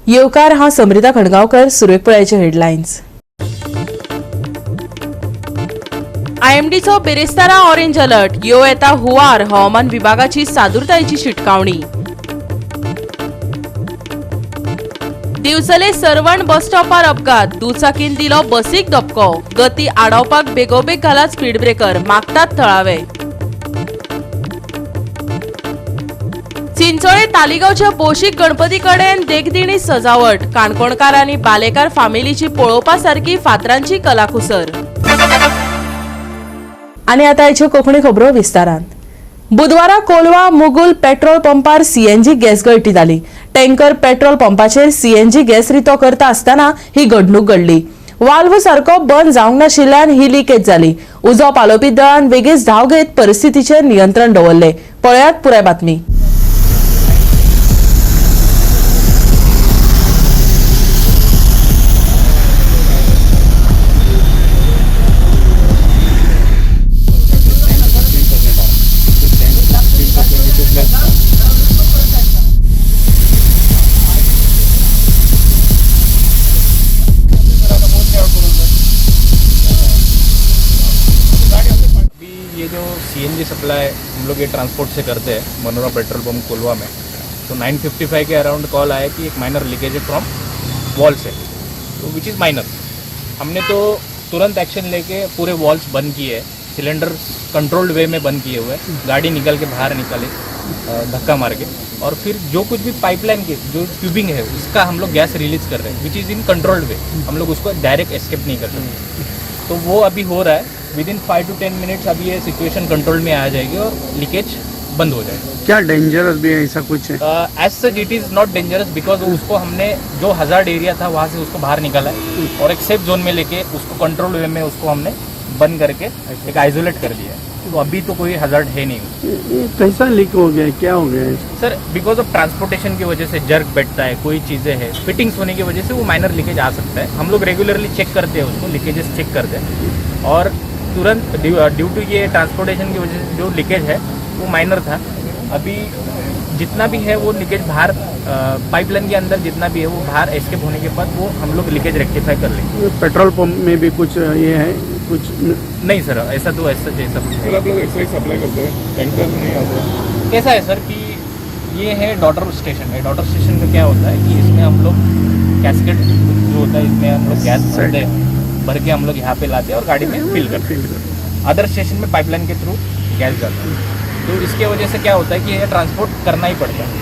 येवकार हांव समृता खणगांवकर. सुरवेक पळयाचे हेडलायन्स. आयएमडीचो बेरेस्तारा ऑरेंज अलर्ट. येता हुंवार. हवामान विभागाची सादुरतायेची शिटकावणी. दिवचले सरवण बस स्टॉपार अपघात. दुचाकीन दिलो बसीक धपको. गती आडावपाक बेगोबेग घालात स्पीड ब्रेकर. मागतात थळावे. चिंचोळे तालिगांवच्या भौशीक गणपती कडेन देखदिणी सजावट. काणकोणकार आनी बालेकार फामिलीची पळोवपा सारकी फातरांची कलाकुसर. आनी आतां आयच्यो कोंकणी खबरो विस्तारान. बुधवारा कोलवा मुगुल पेट्रोल पंपार सीएनजी गॅस गळती जाली. टँकर पेट्रोल पंपाचेर सीएनजी गॅस रितो करता आसतना ही घडणूक घडली. वाल्व सारको बंद जावंक नाशिल्ल्यान ही लिकेज जाली. उजो पालोवपी दळान बेगीच धांव घेत परिस्थितीचेर नियंत्रण दवरले. पळयात पुराय बातमी. ये जो सीएनजी सप्लाई हम लोग ये ट्रांसपोर्ट से करते हैं मनोरमा पेट्रोल पंप कोलवा में, तो 9:55 के अराउंड कॉल आया कि एक माइनर लीकेज है फ्रॉम वॉल से, तो विच इज़ माइनर. हमने तो तुरंत एक्शन लेके पूरे वॉल्स बंद किए, सिलेंडर कंट्रोल्ड वे में बंद किए हुए, गाड़ी निकल के बाहर निकाले धक्का मार के, और फिर जो कुछ भी पाइपलाइन की जो ट्यूबिंग है उसका हम लोग गैस रिलीज कर रहे हैं which is in controlled way. हम लोग उसको डायरेक्ट एस्केप नहीं कर सकते, तो वो अभी हो रहा है. विद इन 5 to 10 मिनट्स अभी ये सिचुएशन कंट्रोल में आ जाएगी और लीकेज बंद हो जाएगा. क्या डेंजरस भी है ऐसा कुछ है? As such it is not dangerous because उसको हमने जो हज़ार्ड एरिया था वहाँ से उसको बाहर निकाला है और एक सेफ जोन में लेके उसको कंट्रोल वे में उसको हमने बंद करके एक आइसोलेट कर दिया है. तो अभी तो कोई हज़ार्ड है नहीं. ये कैसा लीक हो गया है, क्या हो गया है? सर बिकॉज ऑफ ट्रांसपोर्टेशन की वजह से जर्क बैठता है, कोई चीज़ें हैं, फिटिंग्स होने की वजह से वो माइनर लीकेज आ सकता है. हम लोग रेगुलरली चेक करते हैं उसको, लीकेजेस चेक करते हैं और तुरंत ड्यू टू ये ट्रांसपोर्टेशन की वजह से जो लीकेज है वो माइनर था. अभी जितना भी है वो लीकेज बाहर पाइपलाइन के अंदर जितना भी है वो बाहर एस्केप होने के बाद वो हम लोग लीकेज रेक्टिफाई कर लेंगे. पेट्रोल पंप में भी कुछ ये है कुछ? नहीं सर, ऐसा तो ऐसा जैसा आप लोग ऐसे ही सप्लाई करते हैं, टैंकर नहीं आते? कैसा है सर कि ये है डॉटर स्टेशन है. डॉटर स्टेशन का क्या होता है कि इसमें हम लोग कैस्केट जो होता है इसमें हम लोग गैस भर के हम लोग यहाँ पे लाते हैं और गाड़ी में फिल करते हैं. अदर स्टेशन में पाइपलाइन के थ्रू गैस जाता है, तो इसके वजह से क्या होता है कि ये ट्रांसपोर्ट करना ही पड़ता है.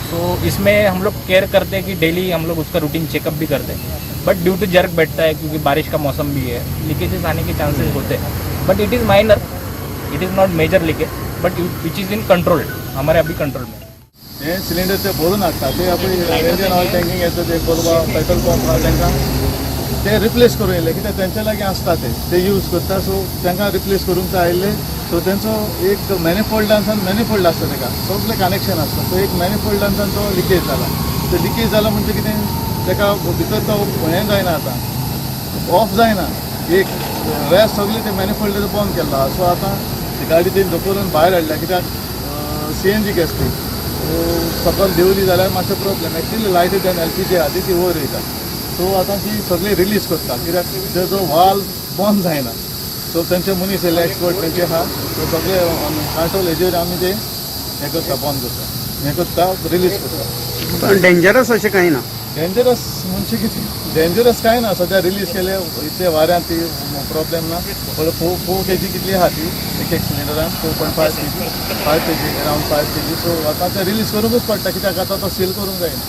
तो इसमें हम लोग केयर करते हैं कि डेली हम लोग उसका रूटीन चेकअप भी करते हैं. बट ड्यू टू जर्क बैठता है क्योंकि बारिश का मौसम भी है, लीकेजेस आने के चांसेस होते हैं. But it is minor, it is not major leakage, but which is in control. हमारे अभी कंट्रोल में हे सिलिंडर ते भरून हाडटा ते आपण इंडियन ऑयल टँकिंग येता ते कोलवा पेट्रोल पंप आहा तांकां ते रिप्लेस करूं येयले कित्याक तेंच्या लागीं आसता ते यूज करता. सो तांकां रिप्लेस करूंक जाय आयिल्ले. सो तेंचो एक मॅनिफोल्डांसान मॅनिफोल्ड आसता ताका सगळें कनेक्शन आसता. सो एक मॅनिफोल्डांसान तो लिकेज जाला. तो लिकेज जाला म्हणजे कितें ताका भितर तो हें जायना, आतां ऑफ जायना. एक रेस्ट सगळें ते मॅनिफोल्ड बंद केल्लो आहा. सो आतां गाडी तेणी धोकरून भायर हाडल्या कित्याक सीएनजी गॅस ती सकयल देंवली जाल्यार मातशें problem. Actually light and LPG आहा ती वयर वयता. सो आतां ती सगळी रिलीज करता कित्याक तेजो वाल्व बंद जायना. सो तेंचे मनीस येयले एक्सपर्ट तेंचे आहा. सो सगळे कंट्रोल हेजेर आमी ते हें करता, बंद करता, हें करता, रिलीज करता. पण डेंजरस अशें काही ना? डेंजरस म्हणजे कितें डेंजरस कांय ना. सद्या रिलीज केले इतले वाऱ्यांत ती प्रॉब्लेम ना. फोर केजी कितली आहा ती एक सिलिंडरान 4.5 kg 5 kg around 5 kg. So आतां ते रिलीज करूंकच पडटा कित्याक आतां तो सील करूंक जायना.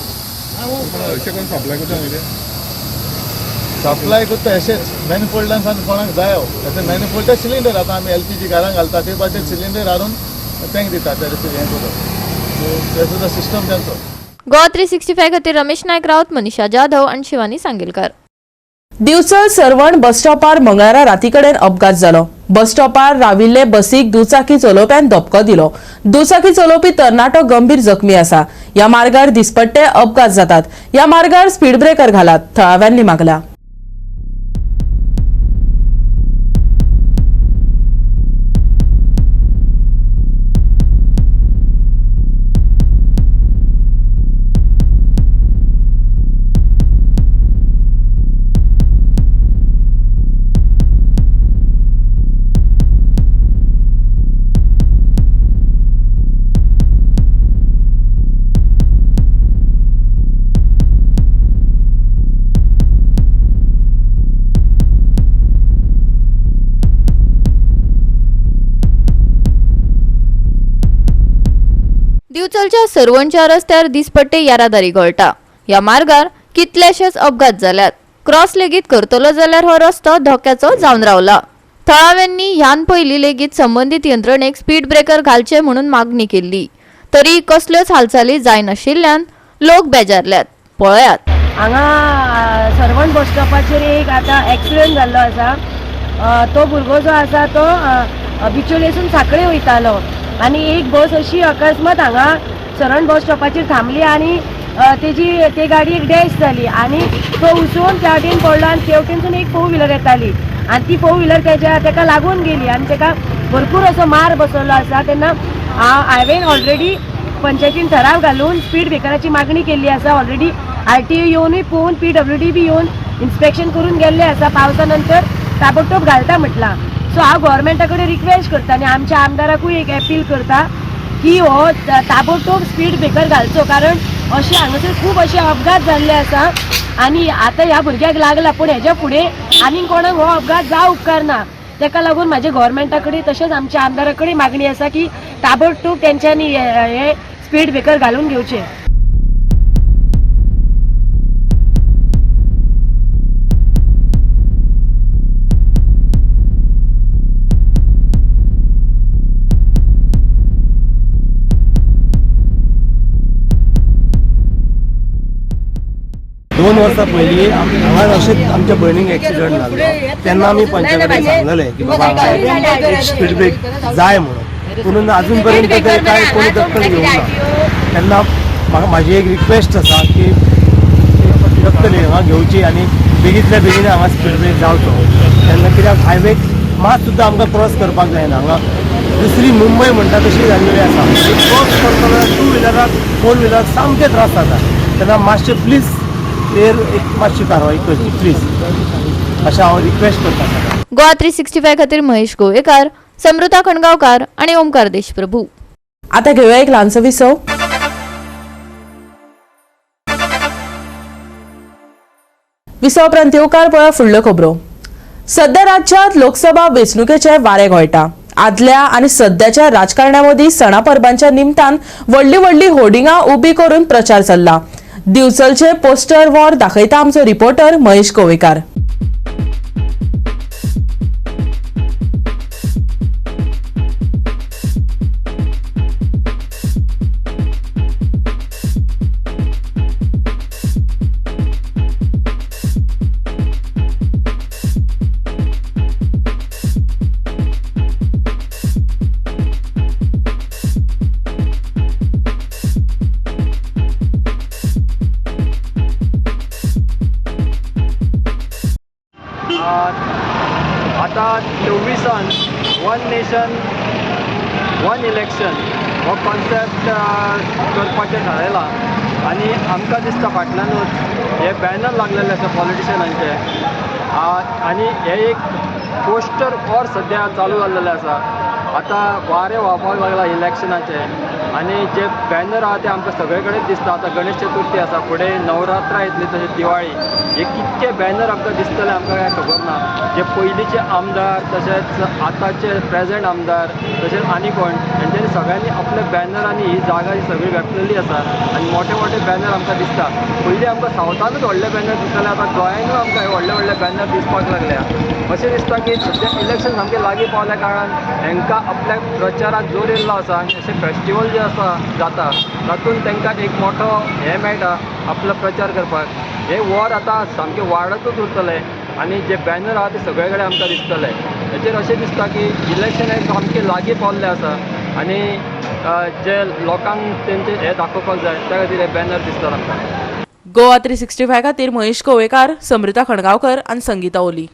अशें करून सप्लाय करता कितें सप्लाय करता अशेंच मॅनिफोल्डांसान कोणाक जाय ते मॅनिफोल्ड सिलिंडर आतां आमी एलपीजी घरांक घालता ते भाशेन सिलिंडर हाडून तेंक दिता ते हें करून. सो तेजो तो सिस्टम तेंचो. गोवा 365 खातीर रमेश नायक रावत, मनीषा जाधव आणि शिवानी सांगेलकर. दिवचल सरवण बस स्टॉपार मंगळारा राती कडेन अपघात जालो. बस स्टॉपार राविल्ले बसीक दुचाकी चलोवप्यान धपको दिलो. दुचाकी चलोवपी तरणाटो गंभीर जखमी आसा. या मार्गार दिसपट्टे अपघात जातात. या मार्गार स्पीड ब्रेकर घालात, थळाव्यांनी मागला. दिवचलच्या सरवणच्या रस्त्यार दिसपट्टे येरादारी घोळटा. ह्या मार्गार कितलेशेच अपघात जाल्यात. क्रॉस लेगीत करतलो जाल्यार हो रस्तो धोक्याचो जावन रावला. थळाव्यांनी ह्यान पयलीं लेगीत संबंधीत यंत्रणेक स्पीड ब्रेकर घालचे म्हणून मागणी केल्ली, तरी कसल्योच हालचाली जायनाशिल्ल्यान लोक बेजारल्यात. पळयात. हांगा सरवण बस स्टॉपाचेर एक आतां एक्सिडेंट जाल्लो आसा. तो भुरगो जो आसा तो बिचोलेसून सांकळे वयतालो आनी एक बस अशी अकस्मात हांगा सरवण बस स्टॉपाचेर थांबली आनी ते गाडयेक डॅश जाली आनी तो उसळून त्या वटेन पडलो आनी ते वटेनसून एक फोर व्हिलर येताली आनी ती फोर व्हिलर तेका लागून गेली आनी तेका भरपूर असो मार बसयल्लो आसा. तेन्ना हांवें ऑलरेडी पंचायतीन ठराव घालून स्पीड ब्रेकराची मागणी केल्ली आसा. ऑलरेडी RTO येवनूय पळोवन PWD बी येवन इन्स्पेक्शन करून गेल्ले आसा. पावसा नंतर ताबडतोब घालता म्हटलां. सो हांव गोवोरमेंटा कडेन रिक्वेस्ट करता आनी आमच्या आमदाराकूय एक अपील करता की हो ताबडतोब स्पीड ब्रेकर घालचो, कारण अशे हांगासर खूब अशे अपघात जाल्ले आसा आनी आतां ह्या भुरग्याक लागला पूण हेज्या फुडें आनीक कोणाक हो अपघात जावं उपकारना. तेका लागून म्हाजे गोवोरमेंटा कडेन तशेंच आमच्या आमदारा कडेन मागणी आसा की ताबडतोब तेंच्यांनी हे स्पीड ब्रेकर घालून घेवचे. दोन वर्सां पयलीं हांगा अशेंच आमच्या भयणीक एक्सिडंट जाल्लो. तेन्ना आमी पंचा कडेन सांगलेलें की बाबा हांगा एक स्पीड ब्रेक जाय म्हणून, पूण आजून पर्यंत ते कांय कोणी दखल घेवंक ना. तेन्ना म्हाजी एक रिक्वेस्ट आसा की दखल हांगा घेवची आनी बेगींतल्या बेगीन हांगा स्पीड ब्रेक जावचो. तेन्ना कित्याक हायवेक मात सुद्दां आमकां क्रॉस करपाक जायना. हांगा दुसरी मुंबय म्हणटा तशी जाल्लेली आसा. क्रॉस करतना टू व्हिलराक फोर व्हिलराक सामके त्रास जाता. तेन्ना मातशें प्लीज एक मातशी कारवाई करची प्लीज अशें हांव रिक्वेस्ट करता. गोवा 365 खातीर महेश गोवेकार, समृता खणगांवकार आणि ओमकार देशप्रभू. आता घेऊया एक ल्हानसो विसव. विसव उपरांत येवकार पळय फुडल्यो खबरो. सध्या राज्यात लोकसभा वेंचणुकेचे वारे घोळटा. आदल्या आणि सध्याच्या राजकारण्या मदीं सणा परबांच्या निमतान व्हडली व्हडली होर्डिंगां उबी करून प्रचार चल्ला. दिवचलचे पोस्टर वॉर दाखयता आमचो रिपोर्टर महेश गोवेकार. आता 24 वन नेशन वन इलेक्शन हो कॉन्सेप्ट करपाचें थारायलां आनी आमकां दिसता फाटल्यानूच हे बॅनर लागलेले आसा पॉलिटिशियनांचे आनी हे एक पोस्टर वॉर सद्या चालू जाल्लेले आसा. आतां वारे व्हांवपाक लागला इलेक्शनाचे आनी जे बॅनर आहा ते आमकां सगळे कडेन दिसता. आतां गणेश चतुर्थी आसा, फुडें नवरात्रा येतली, तशें दिवाळी, हे कितके बॅनर आमकां दिसतले आमकां कांय खबर ना. जे पयलींचे आमदार तशेंच आतांचे प्रेझेंट आमदार तशेंच आनी कोण हेंच्यांनी सगळ्यांनी आपले बॅनर आनी ही जागा ही सगळी व्यापलेली आसा आनी मोठे मोठे बॅनर आमकां दिसता. पयलीं आमकां सावथानूच व्हडले बॅनर दिसताले, आतां गोंयानूय आमकां व्हडले व्हडले बॅनर दिसपाक लागल्या. अशें दिसता की सद्या इलेक्शन सामकें लागीं पावल्या कारणान हेंकां आपल्या प्रचाराक जोर येयल्लो आसा आनी अशें फेस्टिवल जे आसा जाता तातूंत तांकां एक मोठो हें मेळटा आपलो प्रचार करपाक. हे वॉर आतां सामकें वाडतूच उरतलें आनी जे बॅनर आहा ते सगळे कडेन आमकां दिसतले. हेचेर अशें दिसता की इलेक्शन हे सामकें लागीं पावल्लें आसा आनी जे लोकांक तेंचे हे दाखोवपाक जाय त्या खातीर हे बॅनर दिसतात आमकां. गोवा 365 खातीर महेश गोवेकार, समृता खणगांवकर आणि संगीता ओली.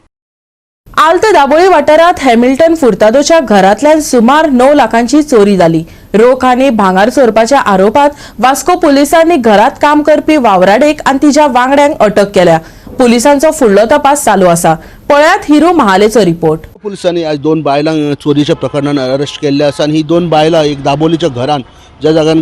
आल्त दाबोळी वाठारात हॅमिल्टन फुर्तादोच्या घरांतल्यान सुमार 9 लाखांची चोरी जाली. रोख आनी भांगार चोरपाच्या आरोपात वास्को पुलिसांनी घरात काम करपी वावराडेक आनी तिच्या वांगड्यांक अटक केल्या. पुलिसांचो फुडलो तपास चालू आसा. पळयात हिरू महालेचो रिपोर्ट. पुलिसांनी आज 2 बायलांक चोरीच्या प्रकरणात अरेस्ट केल्ले आसा आनी ही 2 बायलां एक दाबोलीच्या घरान ज्या जाग्यान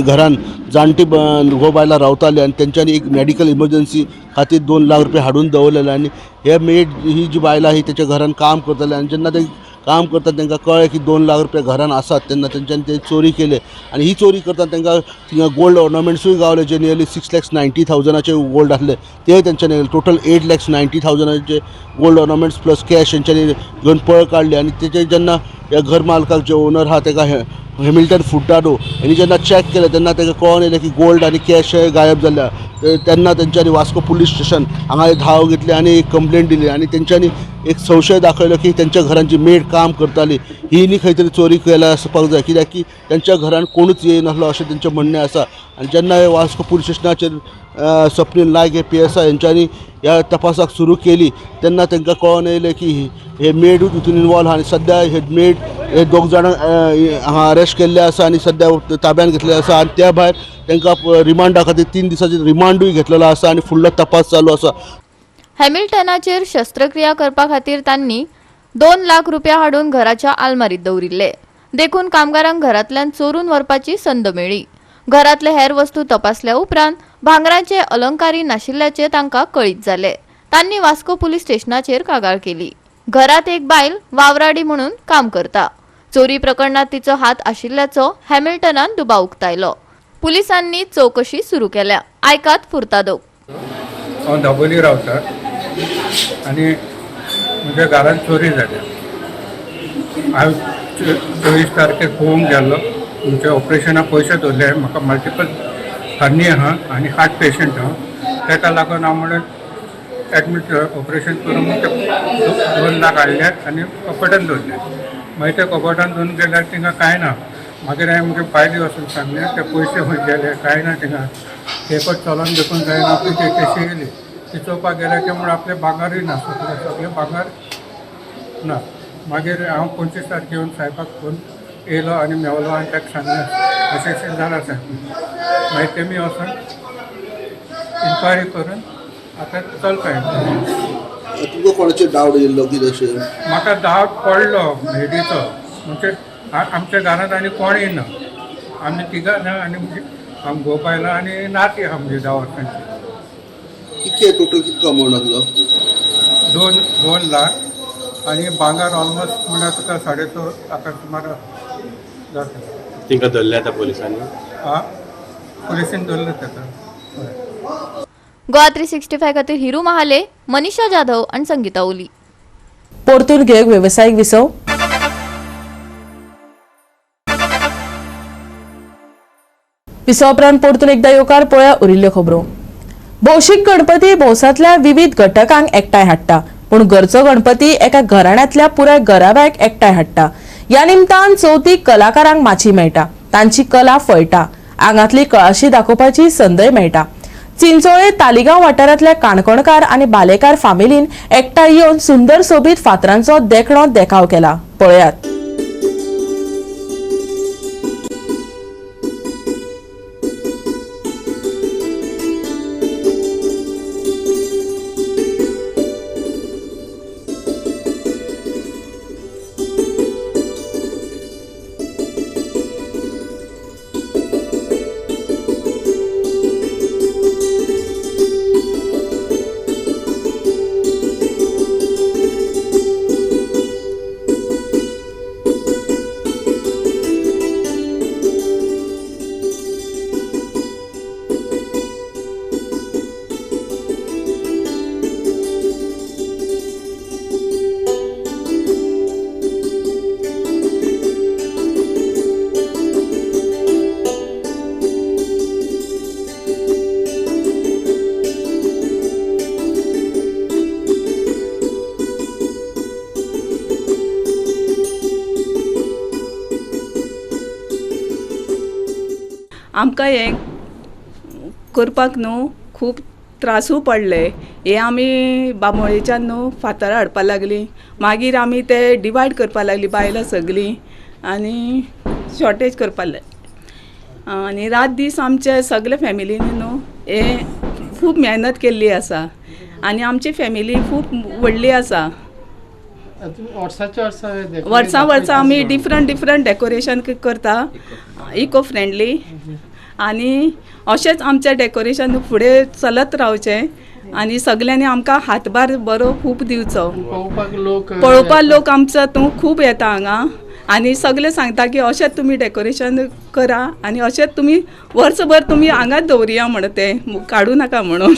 घरान जाणटी घो बायलां रावताली आनी तेंच्यांनी एक मेडिकल इमर्जन्सी खातीर 2 लाख रुपया हाडून दवरलेले आनी हे मेड ही जी बायलां ही तेच्या घरान काम करताले आनी जेन्ना ते काम करतात तांकां कळ्ळें की 2 लाख रुपया घरान आसात तेन्ना तेंच्यांनी ते चोरी केले आनी ही चोरी करतना तांकां थिंगा गोल्ड ऑर्नामेंट्सूय गावले जे नियरली 6,90,000 गोल्ड आसले ते तेंच्यांनी total 8,90,000 gold ornaments plus cash तेंच्यांनी घेवन पळ काडले आनी तेचे जेन्ना ह्या घर मालकाक जे ओनर आहा तेका हॅमिल्टन फुर्टाडो हेणी जेन्ना चॅक केलें तेन्ना ताका कळोन येलें की गोल्ड आनी कॅश गायब जाल्ल्या तेन्ना तेंच्यांनी वास्को पुलीस स्टेशन हांगा धांव घेतली आनी एक कंप्लेंट दिली आनी तेंच्यांनी एक संशय दाखयलो की तेंच्या घरान जी मेड काम करताली ही न्ही खंय तरी चोरी केल्या आसपाक जाय कित्याक की तेंच्या घरान कोणूच येयनासलो अशें तेंचें म्हणणें आसा आनी जेन्ना हे वास्को पुलीस स्टेशनाचेर स्वप्नील नायक हे PSI हेंच्यांनी ह्या तपासाक सुरू केली तेन्ना तांकां कळोन येयलें की हे मेडूच हितून इनवॉल्व आहा आनी सद्या हे मेड हे 2 जाणां हांगा अरेस्ट केल्ले आसा आनी सद्या ताब्यान घेतले आसा आनी त्या भायर तांकां रिमांडा खातीर 3 दिसांचें रिमांडूय घेतलेलो आसा आनी फुडलो तपास चालू आसा. हॅमिल्टनाचेर शस्त्रक्रिया करपा खातीर तांणी 2 लाख रुपया हाडून घराच्या आलमारीत दवरिल्ले. देखून कामगारांक घरांतल्यान चोरून व्हरपाची संद मेळ्ळी. घरांतले हेर वस्तू तपासल्या उपरांत भांगराचे अलंकारी नाशिल्ल्याचे तांकां कळीत जाले. तांणी वास्को पुलीस स्टेशनाचेर कागाळ केली. घरात एक बायल वावराडी म्हणून काम करता. चोरी प्रकरणात तिचो हात आशिल्ल्याचो हॅमिल्टनान दुबाव उक्तायलो. पुलिसांनी चौकशी सुरू केल्या. आयकात फुर्तादो. हांव दाबोली रावता आनी म्हज्या घरांत चोरी जाल्या. हांव 24 तारखेक पळोवंक गेल्लो. तुमच्या ऑपरेशनाक पयशे दवरले. म्हाका मल्टिपल हर्नी आहा आनी हार्ट पेशंट आहा ताका लागून हांव म्हणून एडमीट ऑपरेशन करून 2 लाख हाडल्यात आनी कपाटान दवरले. मागीर ते कपाटान दवरून गेल्यार थिंगा कांय ना. मागीर हांवें म्हजे बायले वचून सांगलें ते पयशे खंय गेले कांय ना थिंगा. पेपर चलोन देखून जायना ते कशी गेली ती चोवपाक गेले ते म्हण आपले भांगारूय ना सगळे भांगार ना. मागीर हांव 25 तारखे येवन साहेबाक फोन येयलो आनी मेवलो आनी ताका सांगलें अशें जालां साहेब. मागीर तेमी वचून इन्क्वायरी करून आतां चलता. तुमकां कोणाचेर डावट येयल्लो कितें अशें? म्हाका डावट पडलो हेडीचो म्हणजे आमच्या घरांत आनी कोणूय ना. आमी तिगां ना आनी आमी घोव बायलां आनी नाती आहा म्हणजे दावाखान्याची. कितके टोटल कितको अमावंट आसलो? 2 लाख आनी भांगार ऑलमोस्ट म्हळ्यार तुका 6.5 लाखा सुमार जाता. तिका धरले आतां पुलिसांनी? हां पुलिसीन धरले ताका. गोवा 365 खातीर हिरू महाले, मनीषा जाधव आणि संगीता ओली. परतून घेवंक वेवसायीक विसव. विसव उपरांत परतून एकदा येवकार पळया उरिल्ल्यो खबरो. भौशीक गणपती भौसातल्या विविध घटकांक एकठांय हाडटा पूण घरचो गणपती एका घराण्यांतल्या पुराय घराब्याक एकठांय हाडटा. ह्या निमतान चवथीक कलाकारांक माची मेळटा. तांची कला फळटा. आंगातली कळाशी दाखोवपाची संदय मेळटा. चिंचोळे तालिगांव वाठारांतल्या काणकोणकार आनी बालेकार फामिलीन एकठांय येवन सुंदर सोबीत फातरांचो देखणो देखाव केला. पळयात. आमकां हें करपाक न्हू खूब त्रासूय पडले. हे आमी बांबोळेच्यान न्हू फातर हाडपा लागलीं. मागीर आमी ते डिवायड करपा लागलीं बायलां सगळीं आनी शॉर्टेज करपा लागलीं. आनी रात दीस आमचे सगळे फॅमिलीनी न्हू हे खूब मेहनत केल्ली आसा आनी आमची फॅमिली खूब व्हडली आसा. वर्सां वर्सां आमी डिफरंट डेकोरेशन करता इको फ्रेंडली आनी अशेंच आमचें डेकोरेशन फुडें चलत रावचें आनी सगल्यांनी आमकां हातभार बरो खूब दिवचो. पळोवपाक लोक आमचो तूं खूब येता हांगा आनी सगळे सांगता की अशेंच तुमी डेकोरेशन करा आनी अशेंच तुमी वर्सभर तुमी हांगाच दवरया म्हणून तें काडू नाका म्हणून.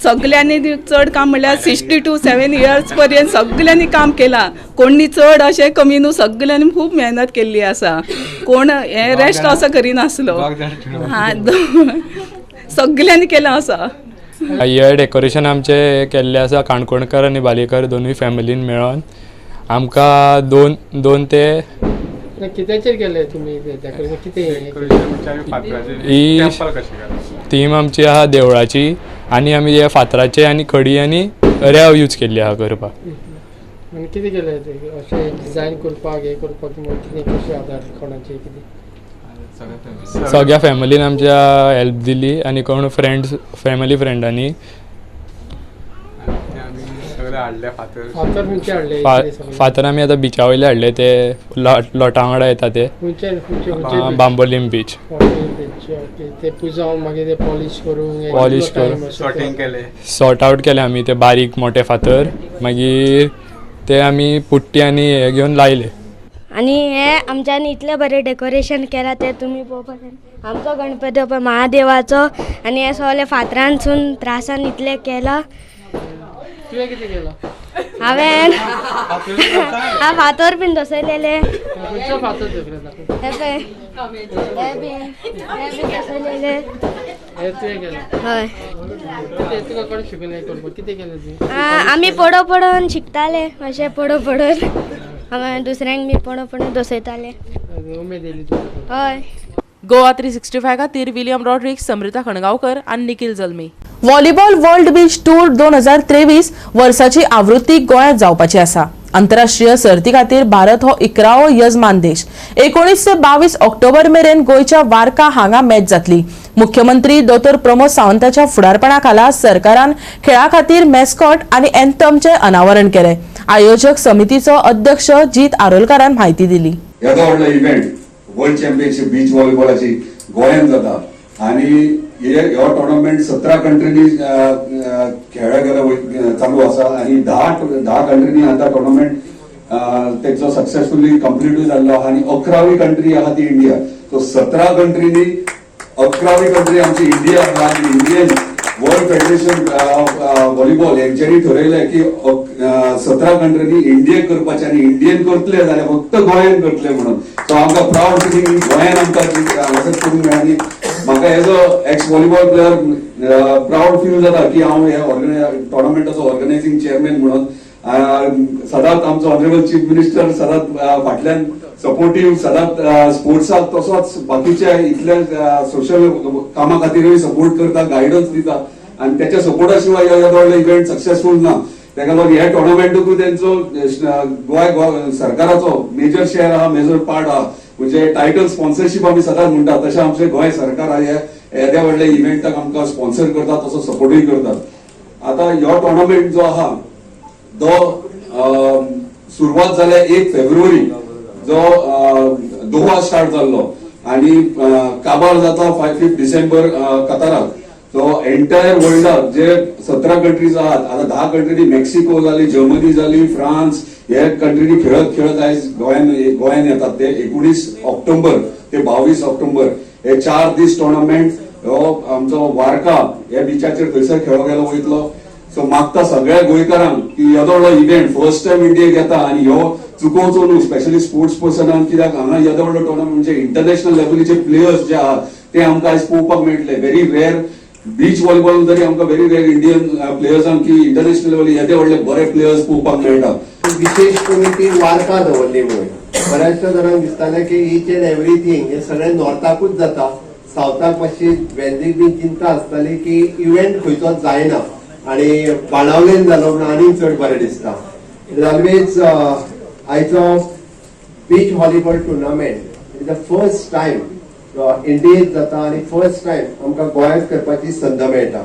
सगल्यांनी चड काम म्हणल्यार 60 to 7 years पर्यंत सगल्यांनी काम केलां. कोणी चड अशें कमी न्हू, सगल्यांनी खूब मेहनत केल्ली आसा. कोण हे रेस्ट असो करिनासलो. सगल्यांनी केलां आसा. हे डेकोरेशन आमचे केल्ले आसा काणकोणकर आनी बालीकर दोनूय फॅमिलीन मेळोन. आमकां दोन ते कित्याचेर केले तुमी ही थीम आमची आहा देवळाची आनी आमी हे फातराचे आनी खडी आनी रेंव यूज केल्ली आहा करपाक. कितें केलें अशें डिजायन करपाक हे करपाक कितें कशें आदार कोणाचें कितें सगळ्या फॅमिलीन आमच्या हेल्प दिली आनी कोण फॅमिली फ्रेंडांनी फातर आमी आतां बिचा वयले हाडले ते लोटां वांगडा येता ते बांबोलीम बीच. पॉलिश करून सॉर्ट आउट केले आमी ते बारीक मोठे फातर. मागीर ते आमी पुट्टी आनी हे घेवन लायले. आणि हे आमच्यान इतले बरे डेकोरेशन केला ते तुम्ही पळोवपाक. आमचो गणपती बाप्पा महादेवाचो आणि हे सगळे फातरांसून त्रासान इतले केला. हांवें हा फातर बीन दसयलेले. हे बी दसयलेले. हय आमी पडोवन शिकताले अशें पडोवन हांवें दुसऱ्यांक बी पडोवन दसयताले. हय. गोवा 365 खातीर विलियम रॉड्रिक्स, समृता खणगांवकर आनी Nikhil Jalmi. Volleyball world beach tour 2023 वर्साची आवृत्ती गोंयांत जावपाची आसा. आंतरराष्ट्रीय सर्ती खातीर भारत हो 11वो यजमान देश. 19 ते 22 ऑक्टोबर मेरेन गोंयच्या वार्का हांगा मॅच जातली. मुख्यमंत्री दोतोर प्रमोद सावंताच्या फुडारपणा खाला सरकारान खेळा खातीर मॅस्कॉट आनी एन्थमचे अनावरण केले. आयोजक समितीचो अध्यक्ष जीत आरोलकारान म्हायती दिली. येदो व्हडलो इव्हेंट वर्ल्ड चॅम्पियनशीप बीच व्हॉलीबॉलाची गोंयांत जाता आनी हो टोर्नामेंट 17 कंट्रीनी खेळ्ळा चालू आसा आनी 10 कंट्रीनी आता टोर्नामेंट तेचो सक्सेसफुली कंप्लीटूय जाल्लो आहा आनी 11वी कंट्री आहा ती इंडिया. सो 17 कंट्रीनी 11वी कंट्री आमची इंडिया आहा. इंडियन वर्ल्ड फेडरेशन व्हॉलीबॉल हेंच्यांनी ठरयलें की 17 कंट्रीनी इंडियेक करपाचें आनी इंडियन करतले जाल्यार फक्त गोंयांत करतले म्हणून. सो आमकां प्राउड फिलींग गोंयांत आमकां वचत करूंक मेळ्ळा आनी म्हाका as a x volleyball player proud feel जाता की हांव ह्या टोर्नामेंटाचो ऑर्गनायझिंग चेअरमॅन म्हणून. सदांच आमचो ऑनरेबल चीफ मिनिस्टर सदांच फाटल्यान सपोर्टीव सदांच स्पोर्ट्साक तसोच बाकीच्या इतल्या सोशल कामा खातीरूय सपोर्ट करता, गायडन्स दिता आनी त्याच्या सपोर्टा शिवाय येदो व्हडलो इव्हेंट सक्सेसफूल ना. ताका लागून ह्या टोर्नामेंटूय तेंचो गोंय सरकाराचो मेजर शेअर आहा, मेजर पार्ट आहा. म्हणजे टायटल स्पॉन्सरशीप आमी सदांच म्हणटा तशें आमचें गोंय सरकार येद्या व्हडल्या इव्हेंटाक आमकां स्पॉन्सर करता तसो सपोर्टूय करता. आता ह्यो टोर्नामेंट जो आहा तो सुरवात जाल्या 1 फेब्रुवारी जो दोहा स्टार्ट जाल्लो आनी काबार जाता 5 डिसेंबर कताराक. सो एंटायर वर्ल्डाक जे 17 कंट्रीज आहात, आता 10 कंट्रीनी मेक्सिको जाली, जर्मनी जाली, फ्रांस हे कंट्रीनी खेळत आयज गोंयांत येतात. ते 19 ऑक्टोबर ते 22 ऑक्टोबर हे 4 दीस टोर्नामेंट हो आमचो वार्का ह्या बिचाचेर थंयसर खेळो गेलो वयतलो. सो मागता सगळ्या गोंयकारांक की येदो व्हडलो इव्हेंट फर्स्ट टाइम इंडियेक येता आनी ह्यो चुकोवचो न्हू, स्पेशली स्पोर्ट्स पर्सनान. कित्याक हांगा येदो व्हडलो टोर्नामेंट म्हणजे इंटरनॅशनल लेवलीचे प्लेयर्स जे आहात ते आमकां आयज पळोवपाक मेळटले. व्हेरी रेअर बीच व्हॉलीबॉल तरी आमकां व्हेरी रेअर इंडियन प्लेयर्सांक की इंटरनॅशनल लेवल येदे व्हडले बरे प्लेयर्स पळोवपाक मेळटा. विशेष करून ती वार्का दवरली म्हणून बऱ्याचशा जाणांक दिसतालें की ईच एंड एवरीथिंग हे सगळें नॉर्थाकूच जाता. सावथाक मातशी वेंदीक बी चिंता आसताली की इव्हेंट खंयचोच जायना आनी बाणावलेन जालो म्हणून आनीक चड बरें दिसता. ऑलवेज आयचो beach volleyball tournament is the first time इंडियेंत जाता आनी फर्स्ट टायम आमकां गोंयांत करपाची संद मेळटा.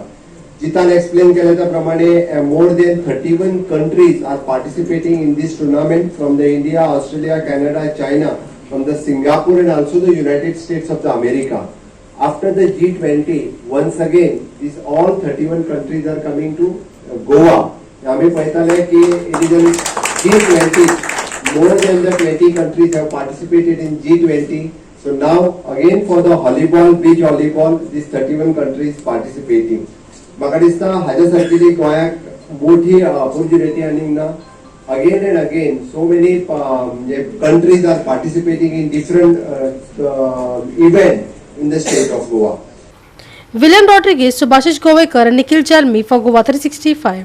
जितान एक्सप्लेन केल्या त्या प्रमाणे more than 31 countries are participating in this tournament from the India, Australia, Canada, China, from the Singapore and also the United States of the America. After the G20, once again, these all 31 countries are coming to Goa. आम्ही पळयताले की it is in G20. More than the 20 countries have participated in G20. So now again for the volleyball, beach volleyball, these 31 countries participating. म्हाका दिसता हाज्या सारकेली गोंयाक मोठी opportunity आनीक ना. Again and again, so many countries are participating in different events in the state of Goa. William Rodriguez, Subhashish Govekar and Nikhil Jalmi for Goa 365.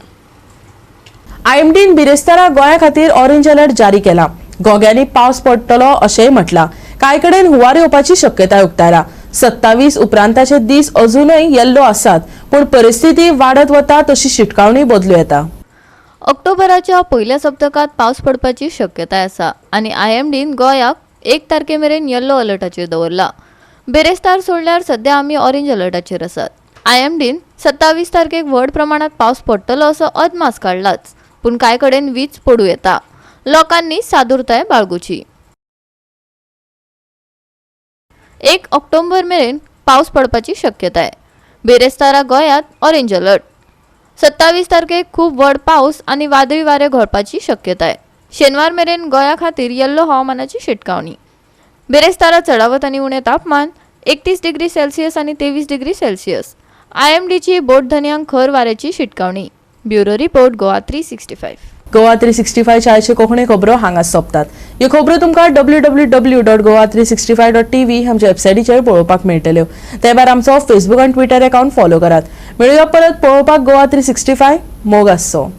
आयएमडीन बिरेस्तारा गोंया खातीर ऑरेंज अलर्ट जारी केला. गोग्यांनी पावस पडटलो अशेंय म्हटलां. कांय कडेन हुंवार येवपाची शक्यताय उक्तायला. 27 उपरांताचे दीस अजूनय येल्लो आसात, पूण परिस्थिती वाडत वता तशी शिटकावणी बदलू येता. ऑक्टोबराच्या पहिल्या सप्तकात पावस पडपाची शक्यताय आसा आनी आयएमडीन गोंयाक 1 तारखेमेरेन येल्लो अलर्टाचेर दवरला. बेरेस्तार सोडल्यार सध्या आमी ऑरेंज अलर्टाचेर आसात. आयएमडीन 27 तारखेक व्हड प्रमाणात पावस पडटलो असो अदमास काडलाच, पूण कांय कडेन वीज पडू येता. लोकांनी सादुरताय बाळगुची. 1 ऑक्टोबर मेरेन पावस पडपाची शक्यताय. बेरेस्तारा गोंयांत ऑरेंज अलर्ट. 27 तारखेक खूब व्हड पावस आनी वादळी वारे घोळपाची शक्यताय. शेनवार मेरेन गोंया खातीर येल्लो हवामानाची शिटकावणी. बेरेस्तारा चडावत आनी उणें तापमान 31 डिग्री सेल्सियस आनी 23 डिग्री सेल्सियस. आयएमडीची बोट धन्यांक खर वाऱ्याची शिटकावणी. Bureau report Goa 365. गोवा 365 शाळेचे कोंकणी खबरो हांगाच सोंपतात. ह्यो खबरो तुमकां www.goa365.tv आमच्या वेबसायटीचेर पळोवपाक मेळटल्यो. ते भायर आमचो फेसबूक आनी ट्विटर अकाउंट फॉलो करात. मेळुया परत पळोवपाक गोवा 365. मोग आसचो.